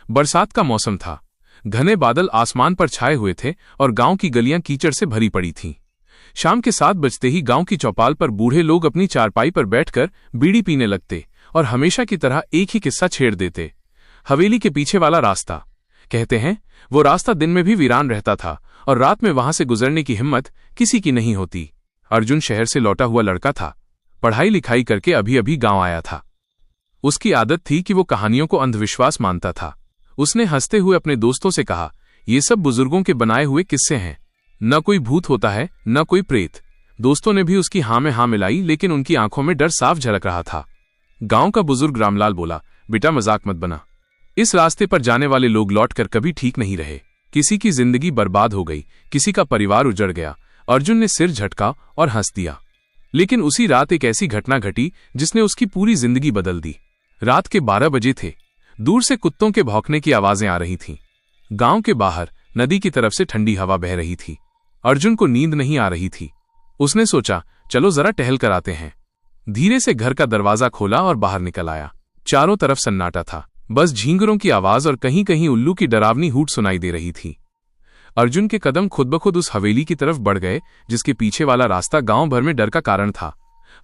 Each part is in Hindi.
बरसात का मौसम था। घने बादल आसमान पर छाए हुए थे और गांव की गलियां कीचड़ से भरी पड़ी थीं। शाम के 7 बजते ही गांव की चौपाल पर बूढ़े लोग अपनी चारपाई पर बैठकर बीड़ी पीने लगते और हमेशा की तरह एक ही किस्सा छेड़ देते। हवेली के पीछे वाला रास्ता। कहते हैं वो रास्ता दिन में भी वीरान रहता था और रात में वहां से गुजरने की हिम्मत किसी की नहीं होती। अर्जुन शहर से लौटा हुआ लड़का था। पढ़ाई लिखाई करके अभी अभी गांव आया था। उसकी आदत थी कि वो कहानियों को अंधविश्वास मानता था। उसने हंसते हुए अपने दोस्तों से कहा, ये सब बुजुर्गों के बनाए हुए किस्से हैं, न कोई भूत होता है न कोई प्रेत। दोस्तों ने भी उसकी हाँ में हाँ मिलाई, लेकिन उनकी आंखों में डर साफ झलक रहा था। गांव का बुजुर्ग रामलाल बोला, बेटा मजाक मत बना। इस रास्ते पर जाने वाले लोग लौटकर कभी ठीक नहीं रहे। किसी की जिंदगी बर्बाद हो गई, किसी का परिवार उजड़ गया। अर्जुन ने सिर झटका और हंस दिया। लेकिन उसी रात एक ऐसी घटना घटी जिसने उसकी पूरी जिंदगी बदल दी। रात के 12 बजे थे। दूर से कुत्तों के भौंकने की आवाजें आ रही थीं। गांव के बाहर नदी की तरफ से ठंडी हवा बह रही थी। अर्जुन को नींद नहीं आ रही थी। उसने सोचा, चलो जरा टहल कर आते हैं। धीरे से घर का दरवाजा खोला और बाहर निकल आया। चारों तरफ सन्नाटा था। बस झींगरों की आवाज और कहीं कहीं उल्लू की डरावनी हूट सुनाई दे रही थी। अर्जुन के कदम खुद ब खुद उस हवेली की तरफ बढ़ गए जिसके पीछे वाला रास्ता गांव भर में डर का कारण था।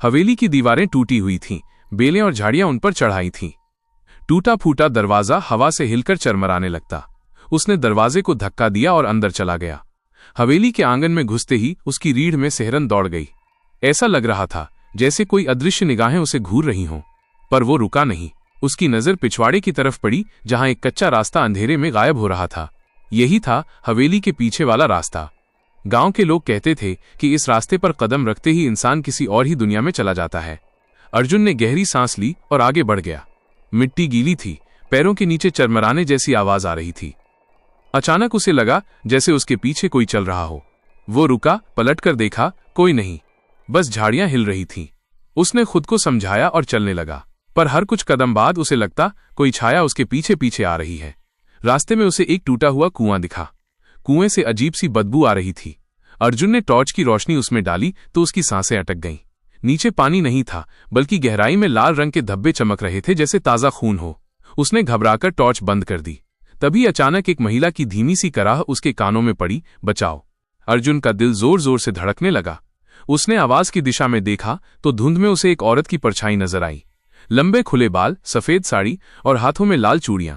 हवेली की दीवारें टूटी हुई थीं, बेलें और झाड़ियां उन पर चढ़ाई थीं। टूटा फूटा दरवाजा हवा से हिलकर चरमराने लगता। उसने दरवाजे को धक्का दिया और अंदर चला गया। हवेली के आंगन में घुसते ही उसकी रीढ़ में सिहरन दौड़ गई। ऐसा लग रहा था जैसे कोई अदृश्य निगाहें उसे घूर रही हों। पर वो रुका नहीं। उसकी नजर पिछवाड़े की तरफ पड़ी, जहां एक कच्चा रास्ता अंधेरे में गायब हो रहा था। यही था हवेली के पीछे वाला रास्ता। गांव के लोग कहते थे कि इस रास्ते पर कदम रखते ही इंसान किसी और ही दुनिया में चला जाता है। अर्जुन ने गहरी सांस ली और आगे बढ़ गया। मिट्टी गीली थी, पैरों के नीचे चरमराने जैसी आवाज आ रही थी। अचानक उसे लगा जैसे उसके पीछे कोई चल रहा हो। वो रुका, पलटकर देखा, कोई नहीं, बस झाड़ियां हिल रही थीं। उसने खुद को समझाया और चलने लगा, पर हर कुछ कदम बाद उसे लगता कोई छाया उसके पीछे पीछे आ रही है। रास्ते में उसे एक टूटा हुआ कुआं दिखा। कुएं से अजीब सी बदबू आ रही थी। अर्जुन ने टॉर्च की रोशनी उसमें डाली तो उसकी सांसें अटक गईं। नीचे पानी नहीं था, बल्कि गहराई में लाल रंग के धब्बे चमक रहे थे जैसे ताजा खून हो। उसने घबराकर टॉर्च बंद कर दी। तभी अचानक एक महिला की धीमी सी कराह उसके कानों में पड़ी, बचाओ। अर्जुन का दिल जोर जोर से धड़कने लगा। उसने आवाज की दिशा में देखा तो धुंध में उसे एक औरत की परछाई नजर आई। लंबे खुले बाल, सफेद साड़ी और हाथों में लाल चूड़ियां।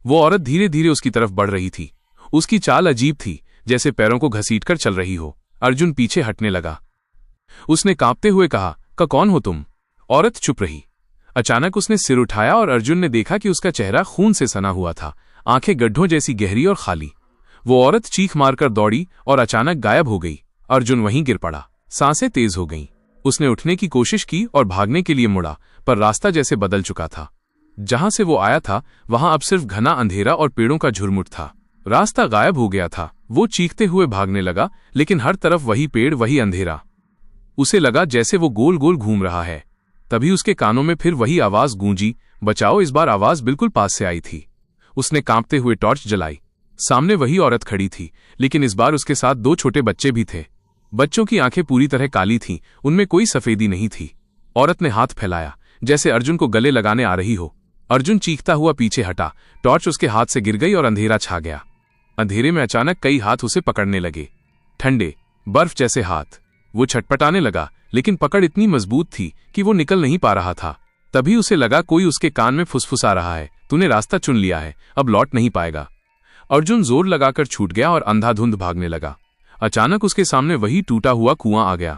वो औरत धीरे धीरे उसकी तरफ बढ़ रही थी। उसकी चाल अजीब थी, जैसे पैरों को घसीटकर चल रही हो। अर्जुन पीछे हटने लगा। उसने कांपते हुए कहा, कौन हो तुम? औरत चुप रही। अचानक उसने सिर उठाया और अर्जुन ने देखा कि उसका चेहरा खून से सना हुआ था, आंखें गड्ढों जैसी गहरी और खाली। वो औरत चीख मारकर दौड़ी और अचानक गायब हो गई। अर्जुन वहीं गिर पड़ा। सांसें तेज हो गईं। उसने उठने की कोशिश की और भागने के लिए मुड़ा, पर रास्ता जैसे बदल चुका था। जहां से वो आया था वहां अब सिर्फ घना अंधेरा और पेड़ों का झुरमुट था। रास्ता गायब हो गया था। वो चीखते हुए भागने लगा, लेकिन हर तरफ वही पेड़, वही अंधेरा। उसे लगा जैसे वो गोल गोल घूम रहा है। तभी उसके कानों में फिर वही आवाज गूंजी, बचाओ। इस बार आवाज बिल्कुल पास से आई थी। उसने कांपते हुए टॉर्च जलाई। सामने वही औरत खड़ी थी, लेकिन इस बार उसके साथ 2 छोटे बच्चे भी थे। बच्चों की आंखें पूरी तरह काली थीं, उनमें कोई सफेदी नहीं थी। औरत ने हाथ फैलाया, जैसे अर्जुन को गले लगाने आ रही हो। अर्जुन चीखता हुआ पीछे हटा। टॉर्च उसके हाथ से गिर गई और अंधेरा छा गया। अंधेरे में अचानक कई हाथ उसे पकड़ने लगे, ठंडे, बर्फ जैसे हाथ। वो छटपटाने लगा, लेकिन पकड़ इतनी मजबूत थी कि वो निकल नहीं पा रहा था। तभी उसे लगा कोई उसके कान में फुसफुसा रहा है, तूने रास्ता चुन लिया है, अब लौट नहीं पाएगा। अर्जुन जोर लगाकर छूट गया और अंधाधुंध भागने लगा। अचानक उसके सामने वही टूटा हुआ कुआं आ गया।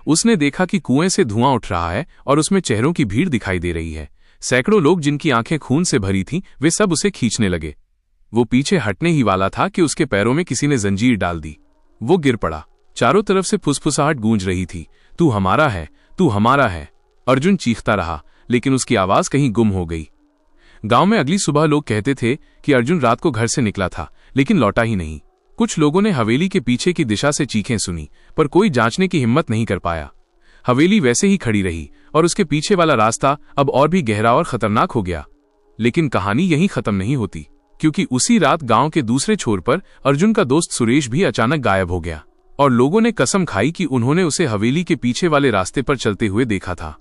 उसने देखा कि कुएं से धुआं उठ रहा है और उसमें चेहरों की भीड़ दिखाई दे रही है। सैकड़ों लोग जिनकी आंखें खून से भरी थीं, वे सब उसे खींचने लगे। वो पीछे हटने ही वाला था कि उसके पैरों में किसी ने जंजीर डाल दी। वो गिर पड़ा। चारों तरफ से फुसफुसाहट गूंज रही थी, तू हमारा है, तू हमारा है। अर्जुन चीखता रहा, लेकिन उसकी आवाज कहीं गुम हो गई। गांव में अगली सुबह लोग कहते थे कि अर्जुन रात को घर से निकला था, लेकिन लौटा ही नहीं। कुछ लोगों ने हवेली के पीछे की दिशा से चीखें सुनी, पर कोई जांचने की हिम्मत नहीं कर पाया। हवेली वैसे ही खड़ी रही और उसके पीछे वाला रास्ता अब और भी गहरा और खतरनाक हो गया। लेकिन कहानी यहीं खत्म नहीं होती, क्योंकि उसी रात गांव के दूसरे छोर पर अर्जुन का दोस्त सुरेश भी अचानक गायब हो गया और लोगों ने कसम खाई कि उन्होंने उसे हवेली के पीछे वाले रास्ते पर चलते हुए देखा था।